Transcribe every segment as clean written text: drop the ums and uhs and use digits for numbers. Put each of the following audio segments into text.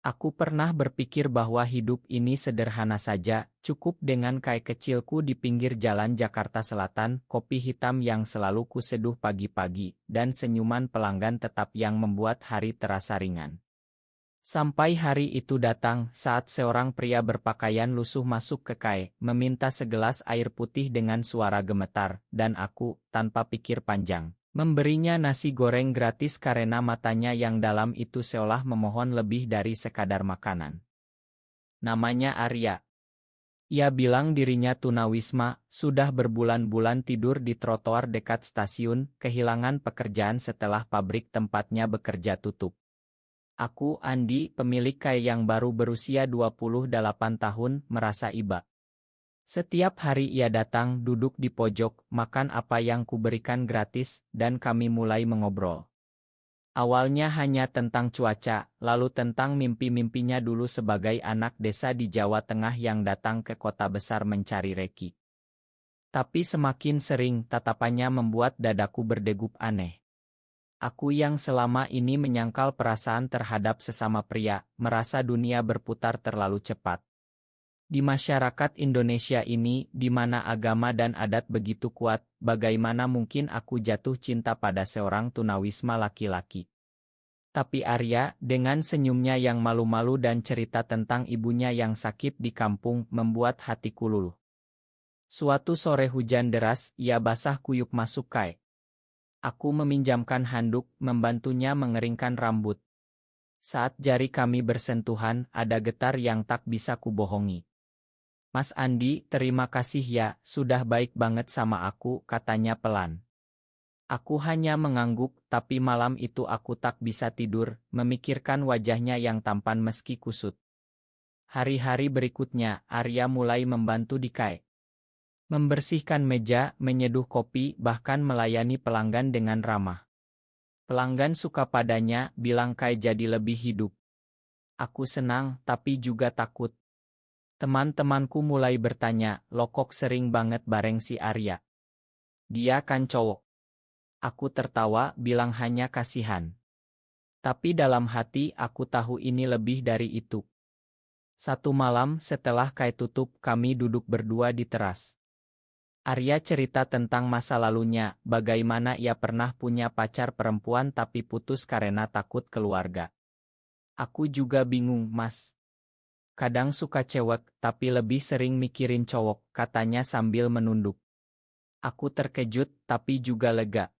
Aku pernah berpikir bahwa hidup ini sederhana saja, cukup dengan kai kecilku di pinggir jalan Jakarta Selatan, kopi hitam yang selalu kuseduh pagi-pagi, dan senyuman pelanggan tetap yang membuat hari terasa ringan. Sampai hari itu datang, saat seorang pria berpakaian lusuh masuk ke kai, meminta segelas air putih dengan suara gemetar, dan aku, tanpa pikir panjang, memberinya nasi goreng gratis karena matanya yang dalam itu seolah memohon lebih dari sekadar makanan. Namanya Arya. Ia bilang dirinya tunawisma, sudah berbulan-bulan tidur di trotoar dekat stasiun, kehilangan pekerjaan setelah pabrik tempatnya bekerja tutup. Aku, Andi, pemilik kai yang baru berusia 28 tahun, merasa iba. Setiap hari ia datang, duduk di pojok, makan apa yang kuberikan gratis, dan kami mulai mengobrol. Awalnya hanya tentang cuaca, lalu tentang mimpi-mimpinya dulu sebagai anak desa di Jawa Tengah yang datang ke kota besar mencari reki. Tapi semakin sering, tatapannya membuat dadaku berdegup aneh. Aku yang selama ini menyangkal perasaan terhadap sesama pria, merasa dunia berputar terlalu cepat. Di masyarakat Indonesia ini, di mana agama dan adat begitu kuat, bagaimana mungkin aku jatuh cinta pada seorang tunawisma laki-laki? Tapi Arya, dengan senyumnya yang malu-malu dan cerita tentang ibunya yang sakit di kampung, membuat hatiku luluh. Suatu sore hujan deras, ia basah kuyup masuk kai. Aku meminjamkan handuk, membantunya mengeringkan rambut. Saat jari kami bersentuhan, ada getar yang tak bisa kubohongi. "Mas Andi, terima kasih ya, sudah baik banget sama aku," katanya pelan. Aku hanya mengangguk, tapi malam itu aku tak bisa tidur, memikirkan wajahnya yang tampan meski kusut. Hari-hari berikutnya, Arya mulai membantu di kai. Membersihkan meja, menyeduh kopi, bahkan melayani pelanggan dengan ramah. Pelanggan suka padanya, bilang kai jadi lebih hidup. Aku senang, tapi juga takut. Teman-temanku mulai bertanya, "Lo kok sering banget bareng si Arya? Dia kan cowok." Aku tertawa, bilang hanya kasihan. Tapi dalam hati aku tahu ini lebih dari itu. Satu malam setelah kai tutup, kami duduk berdua di teras. Arya cerita tentang masa lalunya, bagaimana ia pernah punya pacar perempuan tapi putus karena takut keluarga. "Aku juga bingung, Mas. Kadang suka cewek, tapi lebih sering mikirin cowok," katanya sambil menunduk. Aku terkejut, tapi juga lega.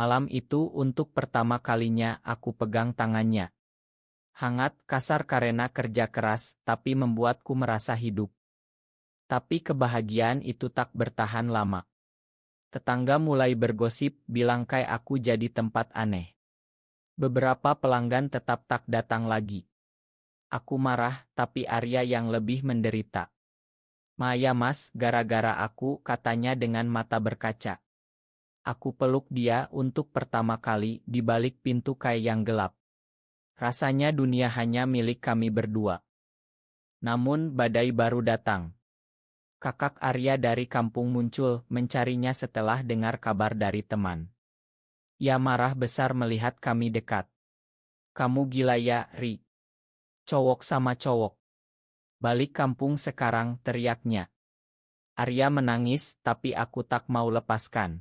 Malam itu untuk pertama kalinya aku pegang tangannya. Hangat, kasar karena kerja keras, tapi membuatku merasa hidup. Tapi kebahagiaan itu tak bertahan lama. Tetangga mulai bergosip, bilang kai aku jadi tempat aneh. Beberapa pelanggan tetap tak datang lagi. Aku marah, tapi Arya yang lebih menderita. "Maya Mas, gara-gara aku," katanya dengan mata berkaca. Aku peluk dia untuk pertama kali di balik pintu kai yang gelap. Rasanya dunia hanya milik kami berdua. Namun badai baru datang. Kakak Arya dari kampung muncul, mencarinya setelah dengar kabar dari teman. Ia marah besar melihat kami dekat. "Kamu gila ya, Ri? Cowok sama cowok. Balik kampung sekarang," teriaknya. Arya menangis, tapi aku tak mau lepaskan.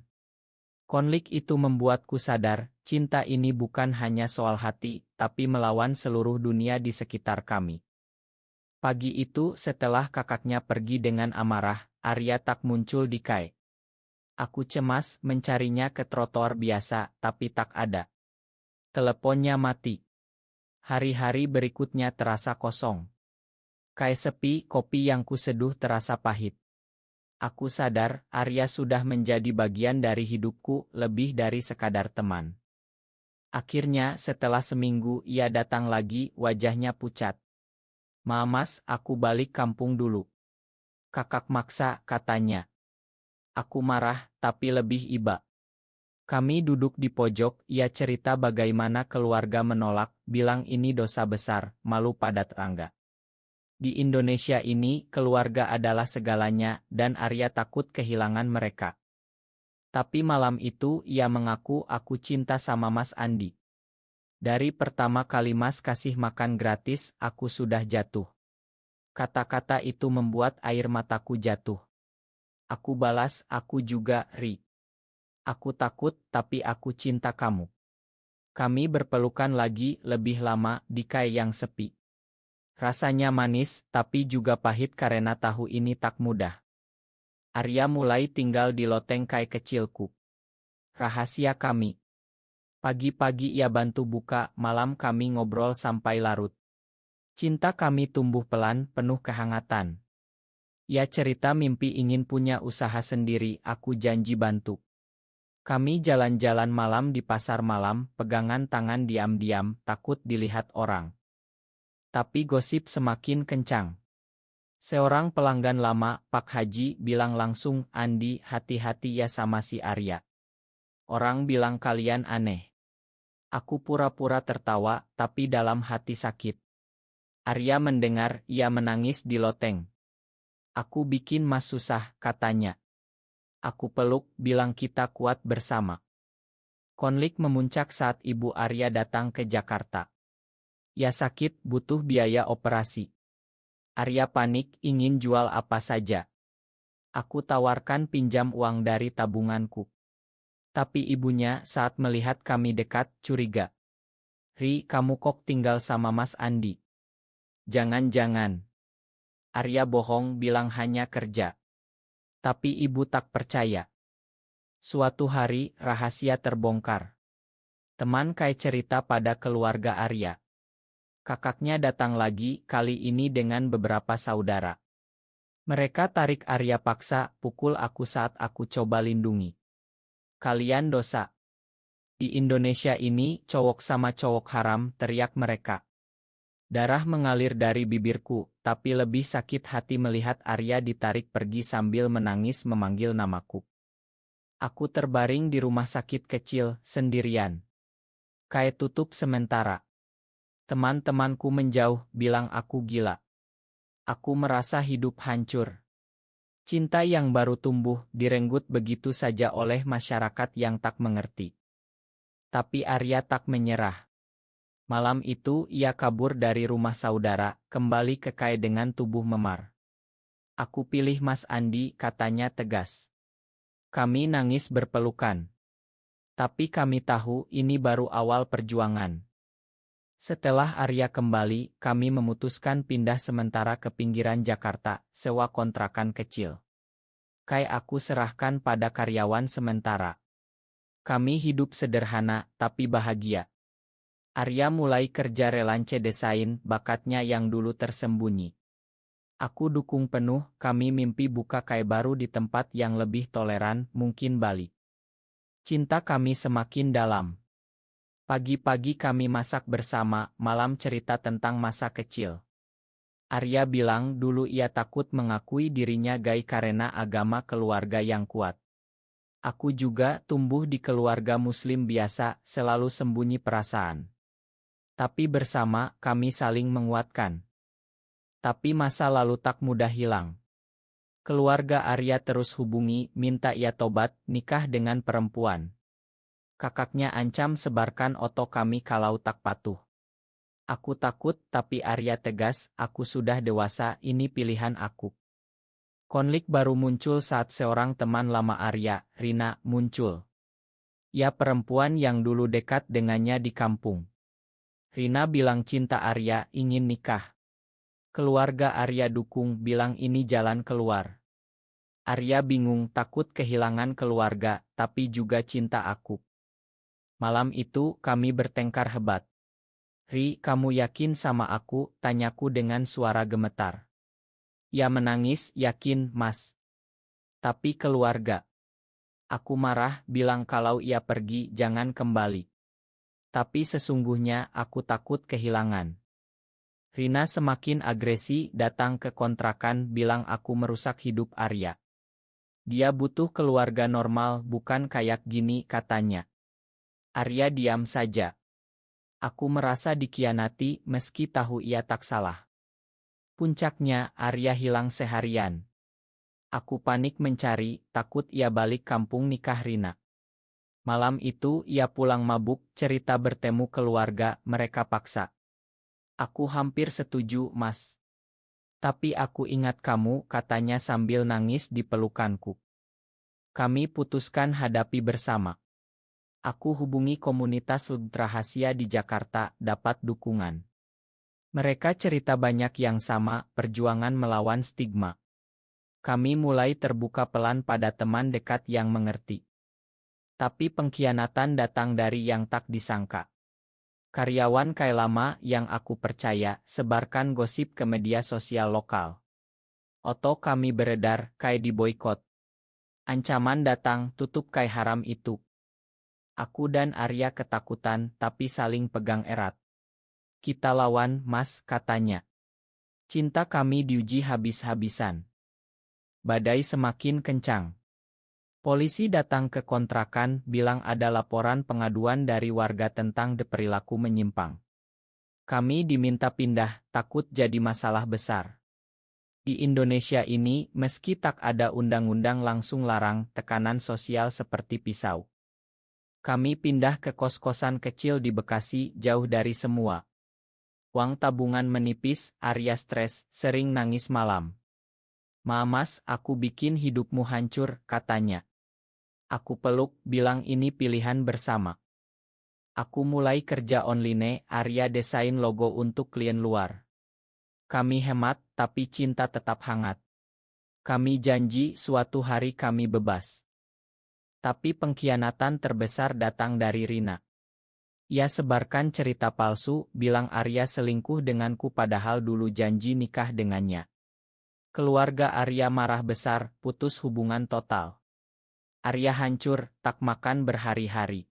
Konflik itu membuatku sadar, cinta ini bukan hanya soal hati, tapi melawan seluruh dunia di sekitar kami. Pagi itu setelah kakaknya pergi dengan amarah, Arya tak muncul di kai. Aku cemas mencarinya ke trotoar biasa, tapi tak ada. Teleponnya mati. Hari-hari berikutnya terasa kosong. Kai sepi, kopi yang kuseduh terasa pahit. Aku sadar, Arya sudah menjadi bagian dari hidupku, lebih dari sekadar teman. Akhirnya, setelah seminggu, ia datang lagi, wajahnya pucat. "Mas, aku balik kampung dulu." "Kakak maksa," katanya. Aku marah, tapi lebih iba. Kami duduk di pojok, ia cerita bagaimana keluarga menolak, bilang ini dosa besar, malu pada tetangga. Di Indonesia ini, keluarga adalah segalanya, dan Arya takut kehilangan mereka. Tapi malam itu, ia mengaku aku cinta sama Mas Andi. Dari pertama kali Mas kasih makan gratis, aku sudah jatuh. Kata-kata itu membuat air mataku jatuh. Aku balas, aku juga, Ri. Aku takut, tapi aku cinta kamu. Kami berpelukan lagi lebih lama di kai yang sepi. Rasanya manis, tapi juga pahit karena tahu ini tak mudah. Arya mulai tinggal di loteng kai kecilku. Rahasia kami. Pagi-pagi ia bantu buka, malam kami ngobrol sampai larut. Cinta kami tumbuh pelan, penuh kehangatan. Ia cerita mimpi ingin punya usaha sendiri, aku janji bantu. Kami jalan-jalan malam di pasar malam, pegangan tangan diam-diam, takut dilihat orang. Tapi gosip semakin kencang. Seorang pelanggan lama, Pak Haji, bilang langsung, Andi, hati-hati ya sama si Arya. Orang bilang kalian aneh. Aku pura-pura tertawa, tapi dalam hati sakit. Arya mendengar, ia menangis di loteng. Aku bikin Mas susah, katanya. Aku peluk, bilang kita kuat bersama. Konflik memuncak saat Ibu Arya datang ke Jakarta. Ia sakit, butuh biaya operasi. Arya panik, ingin jual apa saja. Aku tawarkan pinjam uang dari tabunganku. Tapi ibunya saat melihat kami dekat, curiga. Ri, kamu kok tinggal sama Mas Andi? Jangan-jangan. Arya bohong bilang hanya kerja. Tapi ibu tak percaya. Suatu hari, rahasia terbongkar. Teman Kai cerita pada keluarga Arya. Kakaknya datang lagi, kali ini dengan beberapa saudara. Mereka tarik Arya paksa, pukul aku saat aku coba lindungi. Kalian dosa. Di Indonesia ini, cowok sama cowok haram, teriak mereka. Darah mengalir dari bibirku, tapi lebih sakit hati melihat Arya ditarik pergi sambil menangis memanggil namaku. Aku terbaring di rumah sakit kecil, sendirian. Kayak tutup sementara. Teman-temanku menjauh, bilang aku gila. Aku merasa hidup hancur. Cinta yang baru tumbuh, direnggut begitu saja oleh masyarakat yang tak mengerti. Tapi Arya tak menyerah. Malam itu ia kabur dari rumah saudara, kembali ke Kai dengan tubuh memar. Aku pilih Mas Andi, katanya tegas. Kami nangis berpelukan. Tapi kami tahu ini baru awal perjuangan. Setelah Arya kembali, kami memutuskan pindah sementara ke pinggiran Jakarta, sewa kontrakan kecil. Kai aku serahkan pada karyawan sementara. Kami hidup sederhana, tapi bahagia. Arya mulai kerja relance desain, bakatnya yang dulu tersembunyi. Aku dukung penuh, kami mimpi buka Kai baru di tempat yang lebih toleran, mungkin Bali. Cinta kami semakin dalam. Pagi-pagi kami masak bersama, malam cerita tentang masa kecil. Arya bilang dulu ia takut mengakui dirinya gay karena agama keluarga yang kuat. Aku juga tumbuh di keluarga muslim biasa, selalu sembunyi perasaan. Tapi bersama, kami saling menguatkan. Tapi masa lalu tak mudah hilang. Keluarga Arya terus hubungi, minta ia tobat, nikah dengan perempuan. Kakaknya ancam sebarkan oto kami kalau tak patuh. Aku takut, tapi Arya tegas, aku sudah dewasa, ini pilihan aku. Konflik baru muncul saat seorang teman lama Arya, Rina, muncul. Ia perempuan yang dulu dekat dengannya di kampung. Rina bilang cinta Arya, ingin nikah. Keluarga Arya dukung, bilang ini jalan keluar. Arya bingung, takut kehilangan keluarga, tapi juga cinta aku. Malam itu, kami bertengkar hebat. Ri, kamu yakin sama aku? Tanyaku dengan suara gemetar. Ia menangis, yakin, Mas. Tapi keluarga. Aku marah, bilang kalau ia pergi, jangan kembali. Tapi sesungguhnya, aku takut kehilangan. Rina semakin agresi, datang ke kontrakan, bilang aku merusak hidup Arya. Dia butuh keluarga normal, bukan kayak gini, katanya. Arya diam saja. Aku merasa dikhianati, meski tahu ia tak salah. Puncaknya, Arya hilang seharian. Aku panik mencari, takut ia balik kampung nikah Rina. Malam itu ia pulang mabuk, cerita bertemu keluarga, mereka paksa. Aku hampir setuju, Mas. Tapi aku ingat kamu, katanya sambil nangis di pelukanku. Kami putuskan hadapi bersama. Aku hubungi komunitas rahasia di Jakarta, dapat dukungan. Mereka cerita banyak yang sama, perjuangan melawan stigma. Kami mulai terbuka pelan pada teman dekat yang mengerti. Tapi pengkhianatan datang dari yang tak disangka. Karyawan Kailama yang aku percaya sebarkan gosip ke media sosial lokal. Oto kami beredar, Kai diboikot. Ancaman datang, tutup Kai haram itu. Aku dan Arya ketakutan tapi saling pegang erat. Kita lawan, Mas, katanya. Cinta kami diuji habis-habisan. Badai semakin kencang. Polisi datang ke kontrakan, bilang ada laporan pengaduan dari warga tentang perilaku menyimpang. Kami diminta pindah, takut jadi masalah besar. Di Indonesia ini, meski tak ada undang-undang langsung larang tekanan sosial seperti pisau. Kami pindah ke kos-kosan kecil di Bekasi, jauh dari semua. Uang tabungan menipis, Arya stres, sering nangis malam. Mas, aku bikin hidupmu hancur, katanya. Aku peluk, bilang ini pilihan bersama. Aku mulai kerja online, Arya desain logo untuk klien luar. Kami hemat, tapi cinta tetap hangat. Kami janji suatu hari kami bebas. Tapi pengkhianatan terbesar datang dari Rina. Ia sebarkan cerita palsu, bilang Arya selingkuh denganku padahal dulu janji nikah dengannya. Keluarga Arya marah besar, putus hubungan total. Arya hancur, tak makan berhari-hari.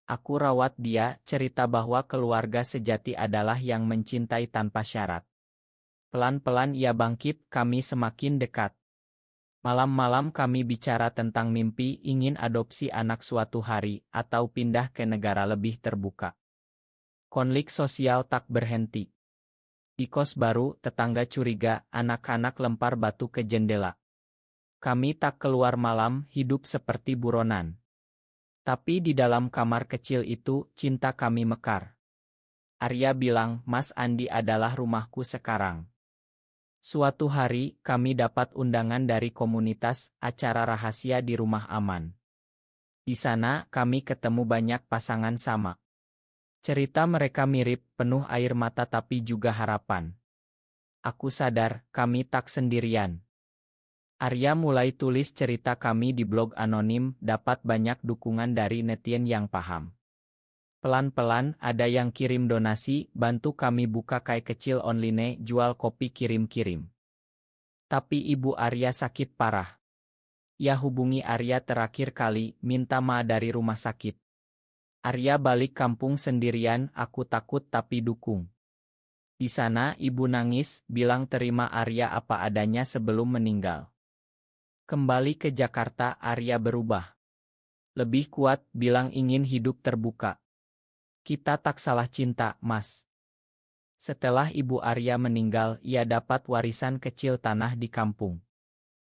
Aku rawat dia, cerita bahwa keluarga sejati adalah yang mencintai tanpa syarat. Pelan-pelan ia bangkit, kami semakin dekat. Malam-malam kami bicara tentang mimpi, ingin adopsi anak suatu hari, atau pindah ke negara lebih terbuka. Konflik sosial tak berhenti. Di kos baru, tetangga curiga, anak-anak lempar batu ke jendela. Kami tak keluar malam, hidup seperti buronan. Tapi di dalam kamar kecil itu, cinta kami mekar. Arya bilang, Mas Andi adalah rumahku sekarang. Suatu hari, kami dapat undangan dari komunitas, acara rahasia di rumah aman. Di sana, kami ketemu banyak pasangan sama. Cerita mereka mirip, penuh air mata tapi juga harapan. Aku sadar, kami tak sendirian. Arya mulai tulis cerita kami di blog anonim, dapat banyak dukungan dari netizen yang paham. Pelan-pelan, ada yang kirim donasi, bantu kami buka kai kecil online, jual kopi kirim-kirim. Tapi ibu Arya sakit parah. Ia hubungi Arya terakhir kali, minta dari rumah sakit. Arya balik kampung sendirian, aku takut tapi dukung. Di sana ibu nangis, bilang terima Arya apa adanya sebelum meninggal. Kembali ke Jakarta, Arya berubah. Lebih kuat, bilang ingin hidup terbuka. Kita tak salah cinta, Mas. Setelah ibu Arya meninggal, ia dapat warisan kecil tanah di kampung.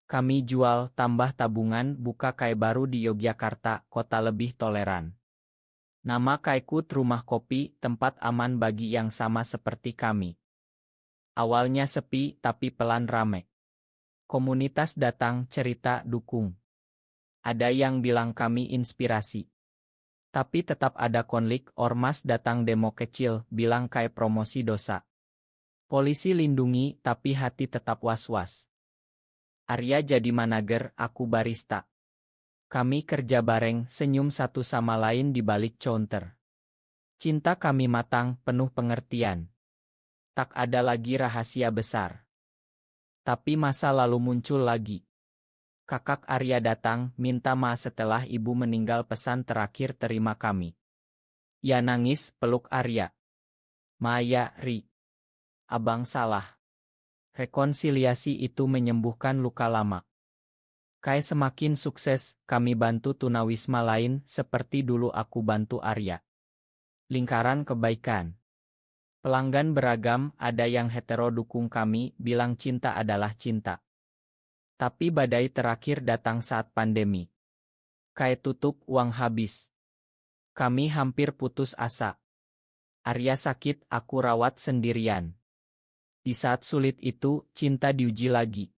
Kami jual, tambah tabungan, buka kai baru di Yogyakarta, kota lebih toleran. Nama kaikut Rumah Kopi, tempat aman bagi yang sama seperti kami. Awalnya sepi, tapi pelan rame. Komunitas datang, cerita, dukung. Ada yang bilang kami inspirasi. Tapi tetap ada konflik, ormas datang demo kecil, bilang kayak promosi dosa. Polisi lindungi, tapi hati tetap was-was. Arya jadi manager, aku barista. Kami kerja bareng, senyum satu sama lain di balik counter. Cinta kami matang, penuh pengertian. Tak ada lagi rahasia besar. Tapi masa lalu muncul lagi. Kakak Arya datang, minta maaf setelah ibu meninggal, pesan terakhir terima kami. Ia nangis, peluk Arya. Maya, Ri. Abang salah. Rekonsiliasi itu menyembuhkan luka lama. Kai semakin sukses, kami bantu tunawisma lain, seperti dulu aku bantu Arya. Lingkaran kebaikan. Pelanggan beragam, ada yang hetero dukung kami, bilang cinta adalah cinta. Tapi badai terakhir datang saat pandemi. Kayak tutup uang habis. Kami hampir putus asa. Arya sakit, aku rawat sendirian. Di saat sulit itu, cinta diuji lagi.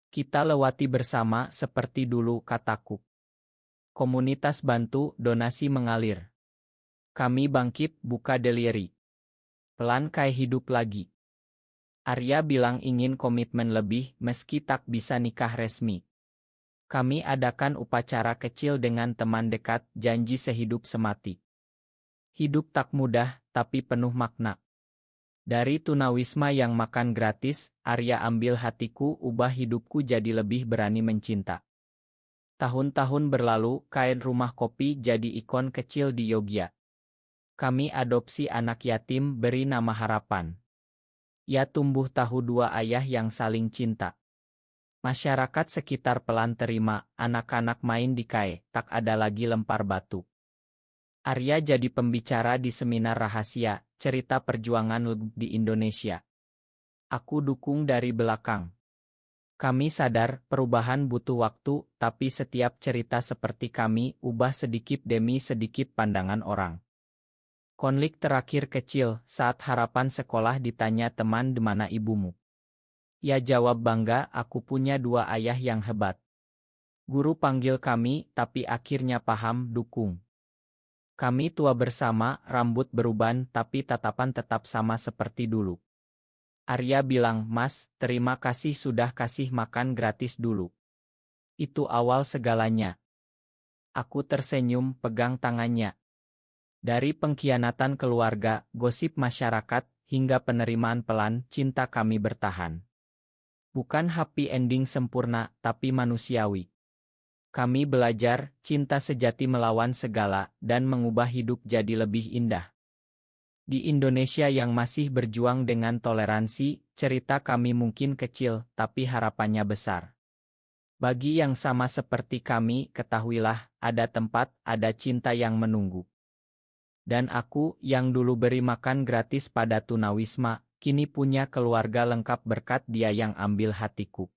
Kita lewati bersama seperti dulu, kataku. Komunitas bantu, donasi mengalir. Kami bangkit, buka deleri. Pelan kayak hidup lagi. Arya bilang ingin komitmen lebih meski tak bisa nikah resmi. Kami adakan upacara kecil dengan teman dekat, janji sehidup semati. Hidup tak mudah, tapi penuh makna. Dari tunawisma yang makan gratis, Arya ambil hatiku, ubah hidupku jadi lebih berani mencinta. Tahun-tahun berlalu, kain rumah kopi jadi ikon kecil di Yogyakarta. Kami adopsi anak yatim, beri nama Harapan. Ia tumbuh tahu dua ayah yang saling cinta. Masyarakat sekitar pelan terima, anak-anak main di KAE, tak ada lagi lempar batu. Arya jadi pembicara di seminar rahasia, cerita perjuangan di Indonesia. Aku dukung dari belakang. Kami sadar perubahan butuh waktu, tapi setiap cerita seperti kami ubah sedikit demi sedikit pandangan orang. Konflik terakhir kecil saat Harapan sekolah ditanya teman, di mana ibumu? Ia jawab bangga, aku punya dua ayah yang hebat. Guru panggil kami, tapi akhirnya paham, dukung. Kami tua bersama, rambut beruban, tapi tatapan tetap sama seperti dulu. Arya bilang, Mas, terima kasih sudah kasih makan gratis dulu. Itu awal segalanya. Aku tersenyum, pegang tangannya. Dari pengkhianatan keluarga, gosip masyarakat, hingga penerimaan pelan, cinta kami bertahan. Bukan happy ending sempurna, tapi manusiawi. Kami belajar, cinta sejati melawan segala, dan mengubah hidup jadi lebih indah. Di Indonesia yang masih berjuang dengan toleransi, cerita kami mungkin kecil, tapi harapannya besar. Bagi yang sama seperti kami, ketahuilah, ada tempat, ada cinta yang menunggu. Dan aku, yang dulu beri makan gratis pada tunawisma, kini punya keluarga lengkap berkat dia yang ambil hatiku.